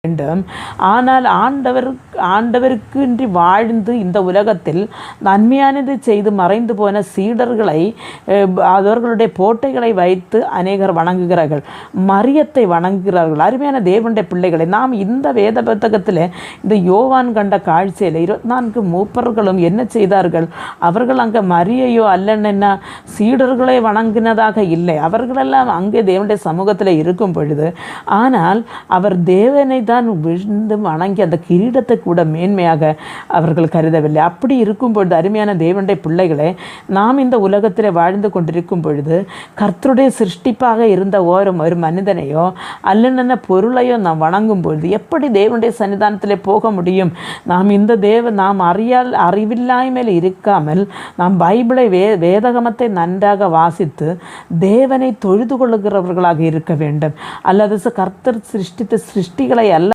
வேண்டும். ஆனால் ஆண்டவருக்கு இன்றி வாழ்ந்து இந்த உலகத்தில் நன்மையானது செய்து மறைந்து போன சீடர்களை அவர்களுடைய போட்டைகளை வைத்து அநேகர் வணங்குகிறார்கள், மரியத்தை வணங்குகிறார்கள். அருமையான தேவனுடைய பிள்ளைகளை, நாம் இந்த வேத புத்தகத்தில் இந்த யோவான் கண்ட காட்சியில் 24 மூப்பர்களும் என்ன செய்தார்கள்? அவர்கள் அங்கே மரியையோ அல்லன்னா சீடர்களை வணங்கினதாக இல்லை. அவர்களெல்லாம் அங்கே தேவனுடைய சமூகத்தில் இருக்கும் பொழுது, ஆனால் அவர் தேவனை தான் விழுந்து வணங்கி அந்த கிரீடத்தை கூட மேன்மையாக அவர்கள் கருதவில்லை. அப்படி இருக்கும் பொழுது அருமையான தேவனுடைய பிள்ளைகளே, நாம் இந்த உலகத்தில் வாழ்ந்து கொண்டிருக்கும் பொழுது கர்த்தருடைய சிருஷ்டிப்பாக இருந்த ஒரு மனிதனையோ அல்லன பொருளையோ நாம் வணங்கும் பொழுது எப்படி தேவனுடைய சன்னிதானத்தில் போக முடியும்? நாம் இந்த நாம் அறிவில்லாமல் இருக்காமல் நாம் பைபிளை வேதகமத்தை நன்றாக வாசித்து தேவனை தொழுது கொள்ளுகிறவர்களாக இருக்க வேண்டும். அல்லது கர்த்தர் சிருஷ்டித்த சிருஷ்டிகளை அல்ல